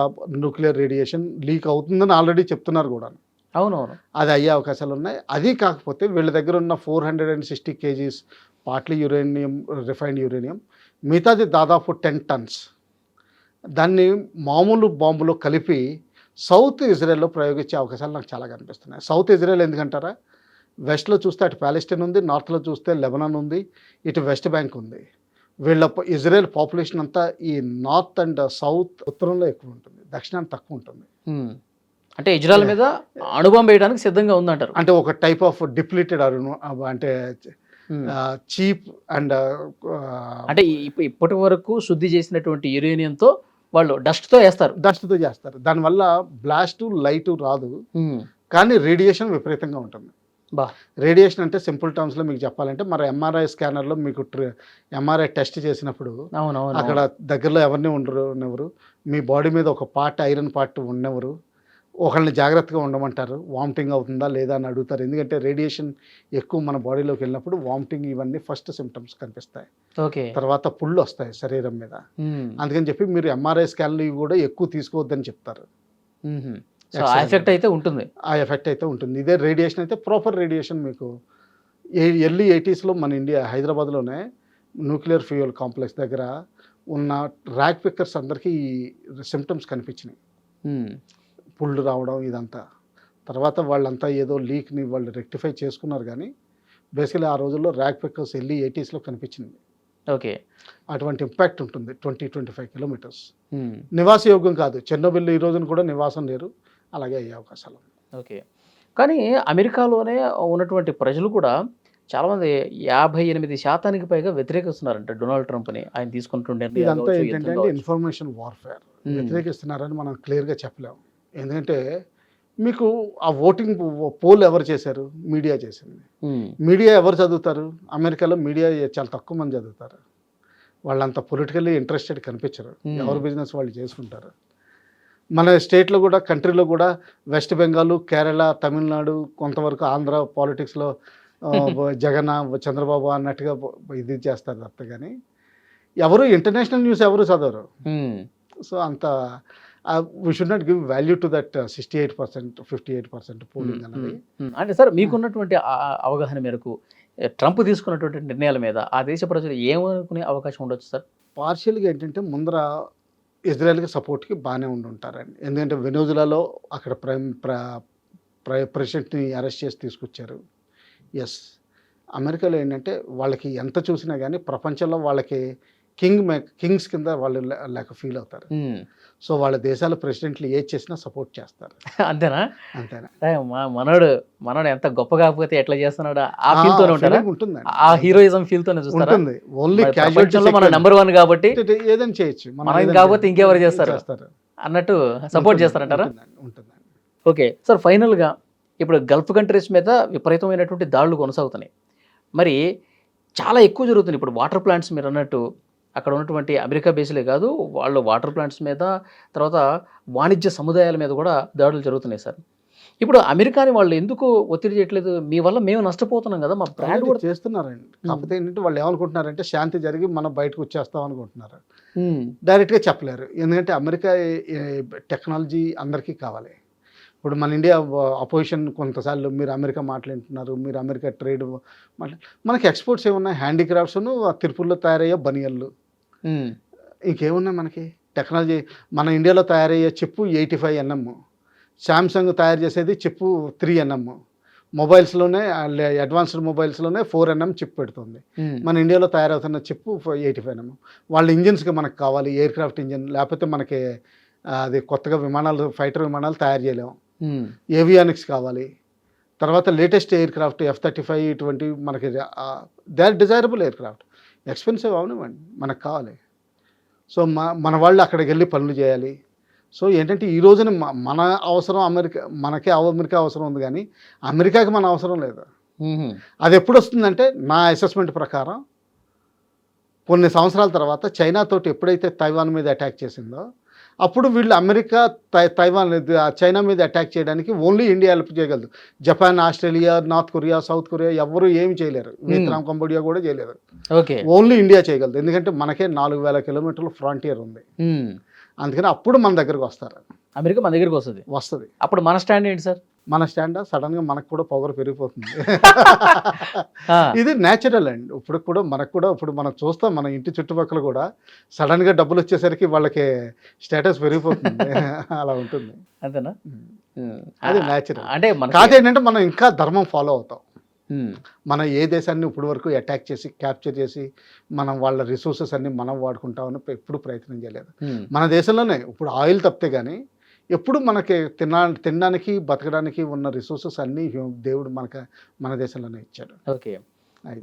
న్యూక్లియర్ రేడియేషన్ లీక్ అవుతుందని ఆల్రెడీ చెప్తున్నారు కూడా. అవునవును, అది అయ్యే అవకాశాలు ఉన్నాయి. అది కాకపోతే వీళ్ళ దగ్గర ఉన్న 460 kgs partly uranium, refined uranium, మిగతాది దాదాపు 10 tons, దాన్ని మామూలు బాంబులో కలిపి సౌత్ ఇజ్రాయెల్లో ప్రయోగించే అవకాశాలు నాకు చాలా కనిపిస్తున్నాయి. సౌత్ ఇజ్రాయెల్ ఎందుకంటారా, వెస్ట్లో చూస్తే అటు ప్యాలెస్టైన్ ఉంది, నార్త్లో చూస్తే లెబనాన్ ఉంది, ఇటు వెస్ట్ బ్యాంక్ ఉంది. వీళ్ళ ఇజ్రాయెల్ పాపులేషన్ అంతా ఈ నార్త్ అండ్ సౌత్ ఉత్తరంలో ఎక్కువ ఉంటుంది, దక్షిణాన్ని తక్కువ ఉంటుంది. అంటే ఇజ్రాయెల్ మీద అణుబాంబు వేయడానికి సిద్ధంగా ఉందంటారు. అంటే ఒక టైప్ ఆఫ్ డిప్లీటెడ్ అంటే చీప్ అండ్ అంటే ఇప్పటి వరకు శుద్ధి చేసినటువంటి యురేనియంతో వాళ్ళు డస్ట్తో వేస్తారు. డస్ట్తో చేస్తారు. దానివల్ల బ్లాస్ట్ లైట్ రాదు, కానీ రేడియేషన్ విపరీతంగా ఉంటుంది. బా రేడియేషన్ అంటే సింపుల్ టర్మ్స్లో మీకు చెప్పాలంటే మరి ఎంఆర్ఐ స్కానర్లో మీకు ఎంఆర్ఐ టెస్ట్ చేసినప్పుడు అవునవును అక్కడ దగ్గరలో ఎవరిని ఉండరు, మీ బాడీ మీద ఒక పార్ట్ ఐరన్ పార్ట్ ఉన్నెవరు, ఒకళ్ళని జాగ్రత్తగా ఉండమంటారు, వామిటింగ్ అవుతుందా లేదా అని అడుగుతారు. ఎందుకంటే రేడియేషన్ ఎక్కువ మన బాడీలోకి వెళ్ళినప్పుడు వామిటింగ్ ఇవన్నీ ఫస్ట్ సిమ్టమ్స్ కనిపిస్తాయి, ఓకే, తర్వాత పుళ్ళు వస్తాయి శరీరం మీద. అందుకని చెప్పి మీరు ఎంఆర్ఐ స్కాన్లు ఇవి కూడా ఎక్కువ తీసుకోవద్దని చెప్తారు. ఆ ఎఫెక్ట్ అయితే ఉంటుంది. ఆ ఎఫెక్ట్ అయితే ఉంటుంది. ఇదే రేడియేషన్ అయితే ప్రాపర్ రేడియేషన్ మీకు ఎర్లీ 80s మన ఇండియా హైదరాబాద్లోనే న్యూక్లియర్ ఫ్యూయల్ కాంప్లెక్స్ దగ్గర ఉన్న ర్యాక్ పిక్కర్స్ అందరికీ ఈ సిమ్టమ్స్ కనిపించినాయి, పుళ్ళు రావడం ఇదంతా. తర్వాత వాళ్ళంతా ఏదో లీక్ని వాళ్ళు రెక్టిఫై చేసుకున్నారు, కానీ బేసికలీ ఆ రోజుల్లో ర్యాక్ పిక్కర్స్ ఎర్లీ 80sలో కనిపించింది. ఓకే, అటువంటి ఇంపాక్ట్ ఉంటుంది 20-25 కిలోమీటర్స్. నివాసయోగ్యం కాదు. చెర్నోబిల్ ఈ రోజున కూడా నివాసం లేరు, అలాగే అయ్యే అవకాశాలు. ఓకే, కానీ అమెరికాలోనే ఉన్నటువంటి ప్రజలు కూడా చాలామంది 58% పైగా వ్యతిరేకిస్తున్నారంట డొనాల్డ్ ట్రంప్ని, ఆయన తీసుకుంటుండే. ఇదంతా ఏంటంటే ఇన్ఫర్మేషన్ వార్ఫేర్. వ్యతిరేకిస్తున్నారని మనం క్లియర్గా చెప్పలేము. ఎందుకంటే మీకు ఆ ఓటింగ్ పోల్ ఎవరు చేశారు? మీడియా చేసింది. మీడియా ఎవరు చదువుతారు? అమెరికాలో మీడియా చాలా తక్కువ మంది చదువుతారు. వాళ్ళంత పొలిటికల్లీ ఇంట్రెస్టెడ్ కనిపించరు, ఎవరు బిజినెస్ వాళ్ళు చేసుకుంటారు. మన స్టేట్లో కూడా కంట్రీలో కూడా వెస్ట్ బెంగాల్, కేరళ, తమిళనాడు, కొంతవరకు ఆంధ్ర పాలిటిక్స్లో జగన్, చంద్రబాబు అన్నట్టుగా ఇది చేస్తారు తప్ప, కానీ ఎవరు ఇంటర్నేషనల్ న్యూస్ ఎవరు చదవరు. సో అంత we should not give value to that 68%, 58% polling అన్నది. అంటే సార్ మీకున్నటువంటి అవగాహన మేరకు ట్రంప్ తీసుకున్నటువంటి నిర్ణయాల మీద ఆ దేశ ప్రజలు ఏమనుకునే అవకాశం ఉండొచ్చు సార్? పార్షియల్గా ఏంటంటే ముందర ఇజ్రాయెల్కి సపోర్ట్కి బాగానే ఉంటారండి. ఎందుకంటే వెనెజులాలో అక్కడ ప్రెసిడెంట్ని అరెస్ట్ చేసి తీసుకొచ్చారు. ఎస్, అమెరికాలో ఏంటంటే వాళ్ళకి ఎంత చూసినా కానీ ప్రపంచంలో వాళ్ళకి కింగ్స్ కింద వాళ్ళు లేక ఫీల్ అవుతారు. సో వాళ్ళ దేశాల ప్రెసిడెంట్లు ఏది చేసినా సపోర్ట్ చేస్తారు. అంతేనా? అంతేనా? మనోడు ఎంత గొప్ప కాకపోతే ఎట్లా చేస్తున్నాడు ఆ ఫీల్ తోనే ఉంటారా? ఉంటుంది, ఆ హీరోయిజం ఫీల్ తోనే చూస్తారా? ఉంటుంది. ఓన్లీ క్యాజువాలిటీలో మన నెంబర్ 1 కాబట్టి ఏదైనా చేయొచ్చు, మనం కాకపోతే ఇంకెవరు చేస్తారు అన్నట్టు సపోర్ట్ చేస్తారంటారా? ఉంటుంది. ఓకే సార్, ఫైనల్గా ఇప్పుడు గల్ఫ్ కంట్రీస్ మీద విపరీతమైనటువంటి దాడులు కొనసాగుతున్నాయి. మరి చాలా ఎక్కువ జరుగుతుంది. ఇప్పుడు వాటర్ ప్లాంట్స్ మీరు అన్నట్టు అక్కడ ఉన్నటువంటి అమెరికా బేస్లే కాదు, వాళ్ళు వాటర్ ప్లాంట్స్ మీద, తర్వాత వాణిజ్య సముదాయాల మీద కూడా దాడులు జరుగుతున్నాయి సార్. ఇప్పుడు అమెరికాని వాళ్ళు ఎందుకు ఒత్తిడి చేయట్లేదు? మీ వల్ల మేము నష్టపోతున్నాం కదా, మా బ్రాండ్ కూడా చేస్తున్నారండి. కాకపోతే ఏంటంటే వాళ్ళు ఏమనుకుంటున్నారంటే శాంతి జరిగి మనం బయటకు వచ్చేస్తాం అనుకుంటున్నారు. డైరెక్ట్గా చెప్పలేరు. ఎందుకంటే అమెరికా టెక్నాలజీ అందరికీ కావాలి. ఇప్పుడు మన ఇండియా అపోజిషన్ కొంతసార్లు మీరు అమెరికా మాట్లాడుతున్నారు, మీరు అమెరికా ట్రేడ్ మనకి ఎక్స్పోర్ట్స్ ఏమున్నాయి? హ్యాండీక్రాఫ్ట్స్ను, తిరుపతిలో తయారయ్యే బనియన్లు, ఇంకేమున్నాయి మనకి టెక్నాలజీ? మన ఇండియాలో తయారయ్యే చిప్పు 85 nm, శాంసంగ్ తయారు చేసేది చిప్పు 3 nm, మొబైల్స్లోనే అడ్వాన్స్డ్ మొబైల్స్లోనే 4 nm చిప్ పెడుతుంది. మన ఇండియాలో తయారవుతున్న చిప్పు 85 nm. వాళ్ళ ఇంజిన్స్కి మనకు కావాలి ఎయిర్ క్రాఫ్ట్ ఇంజిన్, లేకపోతే మనకి అది కొత్తగా విమానాలు, ఫైటర్ విమానాలు తయారు చేయలేము, ఏవియానిక్స్ కావాలి. తర్వాత లేటెస్ట్ ఎయిర్ క్రాఫ్ట్ F-35 ఇటువంటి మనకి they are desirable aircraft, expensive అవనివ్వండి, మనకు కావాలి. సో మన వాళ్ళు అక్కడికి వెళ్ళి పనులు చేయాలి. సో ఏంటంటే ఈ రోజున మన అవసరం మనకే అమెరికా అవసరం ఉంది, కానీ అమెరికాకి మన అవసరం లేదు. అది ఎప్పుడు వస్తుందంటే నా అసెస్మెంట్ ప్రకారం కొన్ని సంవత్సరాల తర్వాత చైనాతోటి ఎప్పుడైతే తైవాన్ మీద అటాక్ చేసిందో అప్పుడు వీళ్ళు అమెరికా తైవాన్ చైనా మీద అటాక్ చేయడానికి ఓన్లీ ఇండియా హెల్ప్ చేయగలదు. Japan, Australia, north Korea, south Korea ఎవరు ఏమి చేయలేరు. వియత్నాం, కంబోడియా కూడా చేయలేరు. ఓన్లీ ఇండియా చేయగలదు. ఎందుకంటే మనకే 4000 కిలోమీటర్ల ఫ్రాంటియర్ ఉంది. అందుకని అప్పుడు మన దగ్గరకు వస్తారు. అమెరికా మన దగ్గరికి వస్తుంది. అప్పుడు మన స్టాండ్ ఏంటి సార్? మన స్టాండ్ సడన్గా మనకు కూడా పొగరు పెరిగిపోతుంది. ఇది న్యాచురల్ అండి. ఇప్పుడు మనకు కూడా ఇప్పుడు మనం చూస్తాం, మన ఇంటి చుట్టుపక్కల కూడా సడన్గా డబ్బులు వచ్చేసరికి వాళ్ళకి స్టేటస్ పెరిగిపోతుంది. అలా ఉంటుంది. అంతేనా? అది న్యాచురల్. అంటే కాదేంటంటే మనం ఇంకా ధర్మం ఫాలో అవుతాం. మనం ఏ దేశాన్ని ఇప్పుడు వరకు అటాక్ చేసి క్యాప్చర్ చేసి మనం వాళ్ళ రిసోర్సెస్ అన్ని మనం వాడుకుంటామని ఎప్పుడు ప్రయత్నం చేయలేదు. మన దేశంలోనే ఇప్పుడు ఆయిల్ తప్పితే కానీ ఎప్పుడు మనకి తినడానికి బతకడానికి ఉన్న రిసోర్సెస్ అన్నీ దేవుడు మన దేశంలోనే ఇచ్చాడు. ఓకే. అది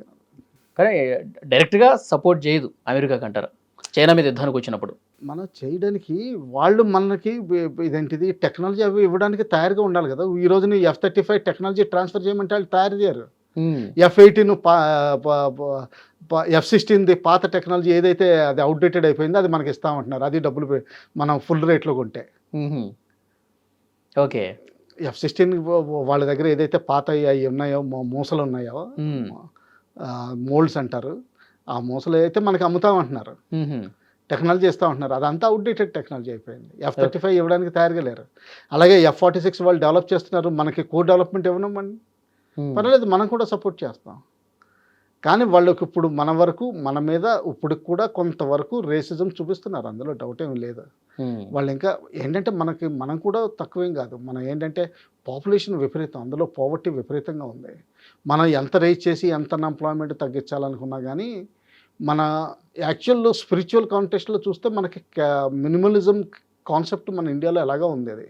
కానీ డైరెక్ట్గా సపోర్ట్ చేయదు అమెరికాకి అంటారా చైనా మీద యుద్ధానికి వచ్చినప్పుడు? మనం చేయడానికి వాళ్ళు మనకి ఇదేంటిది టెక్నాలజీ అవి ఇవ్వడానికి తయారుగా ఉండాలి కదా. ఈ రోజున F-35 టెక్నాలజీ ట్రాన్స్ఫర్ చేయమంటే వాళ్ళు తయారు చేయరు. F-18 F-16 పాత టెక్నాలజీ ఏదైతే అది అవుట్డేటెడ్ అయిపోయిందో అది మనకి ఇస్తామంటున్నారు. అది డబ్బులు మనం ఫుల్ రేట్లో కొంటే. ఓకే. F-16 వాళ్ళ దగ్గర ఏదైతే పాత అవి ఉన్నాయో మూసలు ఉన్నాయో మోల్డ్స్ అంటారు, ఆ మూసలు అయితే మనకి అమ్ముతామంటున్నారు, టెక్నాలజీ ఇస్తామంటున్నారు. అదంతా అవుట్డేటెడ్ టెక్నాలజీ అయిపోయింది. F-35 ఇవ్వడానికి తయారుగా లేరు. అలాగే F-46 వాళ్ళు డెవలప్ చేస్తున్నారు, మనకి కో డెవలప్మెంట్ ఇవ్వనమండి, పర్వాలేదు మనం కూడా సపోర్ట్ చేస్తాం. కానీ వాళ్ళకి ఇప్పుడు మన వరకు మన మీద ఇప్పుడు కూడా కొంతవరకు రేసిజం చూపిస్తున్నారు, అందులో డౌట్ ఏమి లేదు. వాళ్ళు ఇంకా ఏంటంటే మనం కూడా తక్కువేం కాదు. మనం ఏంటంటే పాపులేషన్ విపరీతం, అందులో పోవర్టీ విపరీతంగా ఉంది. మనం ఎంత రేజ్ చేసి ఎంత అన్ఎంప్లాయ్మెంట్ తగ్గించాలనుకున్నా కానీ మన యాక్చువల్ స్పిరిచువల్ కాంటెక్స్ట్లో చూస్తే మనకి మినిమలిజం కాన్సెప్ట్ మన ఇండియాలో ఎలాగా ఉంది. అది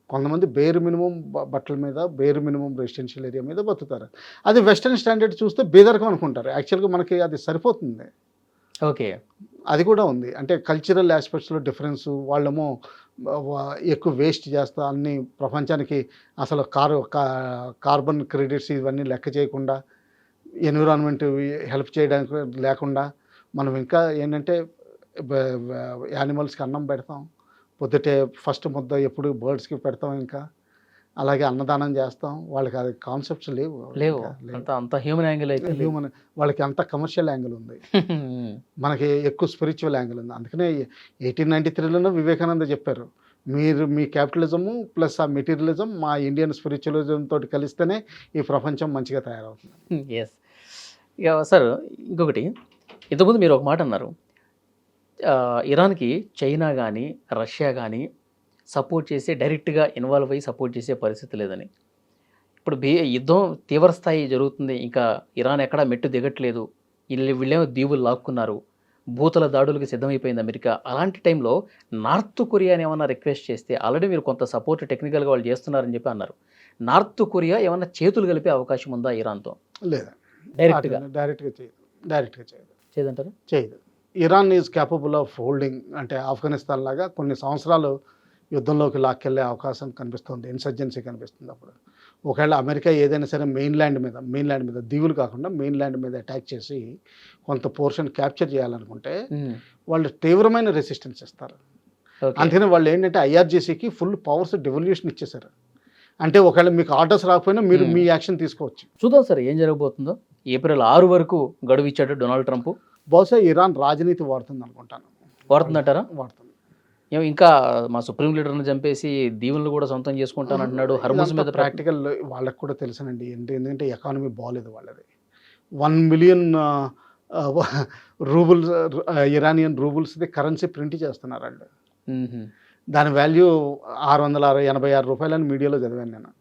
కొంతమంది బేర్ మినిమం బట్టల మీద, బేర్ మినిమం రెసిడెన్షియల్ ఏరియా మీద బతుకుతారు. అది వెస్టర్న్ స్టాండర్డ్ చూస్తే బేదరికం అనుకుంటారు. యాక్చువల్గా మనకి అది సరిపోతుంది. ఓకే. అది కూడా ఉంది. అంటే కల్చరల్ ఆస్పెక్ట్స్లో డిఫరెన్స్. వాళ్ళేమో ఎక్కువ వేస్ట్ చేస్తా అన్ని ప్రపంచానికి అసలు కార్బన్ క్రెడిట్స్ ఇవన్నీ లెక్క చేయకుండా, ఎన్విరాన్మెంట్ హెల్ప్ చేయడానికి లేకుండా మనం ఇంకా ఏంటంటే యానిమల్స్కి అన్నం పెడతాం, పొద్దుటే ఫస్ట్ ముద్ద ఎప్పుడు బర్డ్స్కి పెడతాం, ఇంకా అలాగే అన్నదానం చేస్తాం. వాళ్ళకి అది కాన్సెప్ట్స్ లేవు. అంత హ్యూమన్ యాంగిల్ అయితే హ్యూమన్, వాళ్ళకి అంత కమర్షియల్ యాంగిల్ ఉంది, మనకి ఎక్కువ స్పిరిచువల్ యాంగిల్ ఉంది. అందుకనే 1893లోనే వివేకానంద చెప్పారు, మీరు మీ క్యాపిటలిజము ప్లస్ ఆ మెటీరియలిజం మా ఇండియన్ స్పిరిచువలిజం తోటి కలిస్తేనే ఈ ప్రపంచం మంచిగా తయారవుతుంది. ఎస్. ఇక సార్ ఇంకొకటి, ఇంతకుముందు మీరు ఒక మాట అన్నారు, ఇరాన్కి చైనా కానీ రష్యా కానీ సపోర్ట్ చేసి డైరెక్ట్గా ఇన్వాల్వ్ అయ్యి సపోర్ట్ చేసే పరిస్థితి లేదని. ఇప్పుడు యుద్ధం తీవ్రస్థాయి జరుగుతుంది, ఇంకా ఇరాన్ ఎక్కడా మెట్టు దిగట్లేదు, వీళ్ళేమో దీవులు లాక్కున్నారు, భూతల దాడులకు సిద్ధమైపోయింది అమెరికా. అలాంటి టైంలో నార్త్ కొరియాని ఏమన్నా రిక్వెస్ట్ చేస్తే, ఆల్రెడీ మీరు కొంత సపోర్ట్ టెక్నికల్గా వాళ్ళు చేస్తున్నారని చెప్పి అన్నారు, నార్త్ కొరియా ఏమన్నా చేతులు కలిపే అవకాశం ఉందా ఇరాన్తో? లేదా, డైరెక్ట్గా చేయదంటారా? చేయదు. Iran is capable of holding, అంటే ఆఫ్ఘనిస్తాన్ లాగా కొన్ని సంవత్సరాలు యుద్ధంలోకి లాక్కెళ్ళే అవకాశం కనిపిస్తుంది, ఇన్సర్జెన్సీ కనిపిస్తుంది. అప్పుడు ఒకవేళ అమెరికా ఏదైనా సరే మెయిన్ ల్యాండ్ మీద దీవులు కాకుండా మెయిన్ ల్యాండ్ మీద అటాక్ చేసి కొంత పోర్షన్ క్యాప్చర్ చేయాలనుకుంటే వాళ్ళు తీవ్రమైన రెసిస్టెన్స్ ఇస్తారు. అందుకని వాళ్ళు ఏంటంటే IRGCకి ఫుల్ పవర్స్ డెవల్యూషన్ ఇచ్చేసారు. అంటే ఒకవేళ మీకు ఆర్డర్స్ రాకపోయినా మీరు మీ యాక్షన్ తీసుకోవచ్చు. చూద్దాం సార్ ఏం జరగబోతుందో. ఏప్రిల్ 6 వరకు గడువు ఇచ్చాడు డొనాల్డ్ ట్రంప్. బహుశా ఇరాన్ రాజనీతి వాడుతుంది అనుకుంటాను. వాడుతుందంటారా? వాడుతుంది. ఇంకా మా సుప్రీం లీడర్ని చంపేసి దీవులను కూడా సొంతం చేసుకుంటానంటున్నాడు. హర్ముజ్ మీద ప్రాక్టికల్ వాళ్ళకి కూడా తెలుసునండి, ఎందుకంటే ఎకానమీ బాగాలేదు వాళ్ళది. 1 మిలియన్ రూబుల్స్, ఇరానియన్ రూబుల్స్ది కరెన్సీ ప్రింట్ చేస్తున్నారు వాళ్ళు. దాని వాల్యూ 686 రూపాయలని మీడియాలో చదివాను నేను.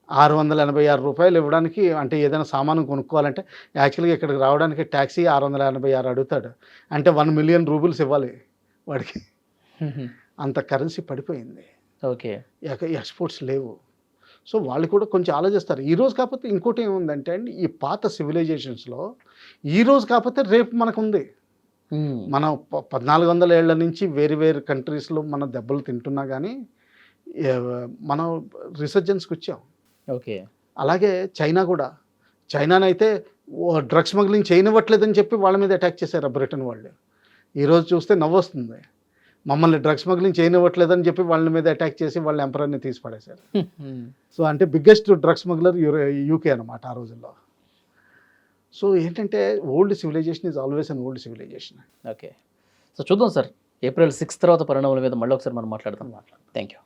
686 రూపాయలు ఇవ్వడానికి, అంటే ఏదైనా సామాను కొనుక్కోవాలంటే యాక్చువల్గా ఇక్కడికి రావడానికి ట్యాక్సీ 686 అడుగుతాడు, అంటే 1 మిలియన్ రూబుల్స్ ఇవ్వాలి వాడికి. అంత కరెన్సీ పడిపోయింది. ఓకే. ఎక్స్పోర్ట్స్ లేవు. సో వాళ్ళు కూడా కొంచెం ఆలోచిస్తారు. ఈరోజు కాకపోతే ఇంకోటి ఏముందంటే అండి, ఈ పాత సివిలైజేషన్స్లో ఈరోజు కాకపోతే రేపు మనకు ఉంది. మనం 1400 ఏళ్ల నుంచి వేరు కంట్రీస్లో మనం దెబ్బలు తింటున్నా కానీ మనం రిసర్జెన్స్కి వచ్చాం. ఓకే. అలాగే చైనా కూడా, చైనానైతే డ్రగ్స్ స్మగ్లింగ్ చేయనివ్వట్లేదని చెప్పి వాళ్ళ మీద అటాక్ చేశారు బ్రిటన్ వాళ్ళు. ఈరోజు చూస్తే నవ్వొస్తుంది, మమ్మల్ని డ్రగ్స్ స్మగ్లింగ్ చేయనివ్వట్లేదని చెప్పి వాళ్ళ మీద అటాక్ చేసి వాళ్ళ ఎంపరర్ని తీసి పడేశారు. సో అంటే బిగ్గెస్ట్ డ్రగ్ స్మగ్లర్ UK అనమాట ఆ రోజుల్లో. సో ఏంటంటే old civilization is always an old civilization. Okay. So చూద్దాం సార్, ఏప్రిల్ 6 తర్వాత పరిణామాల మీద మళ్ళీ ఒకసారి మనం మాట్లాడదాం. Thank you.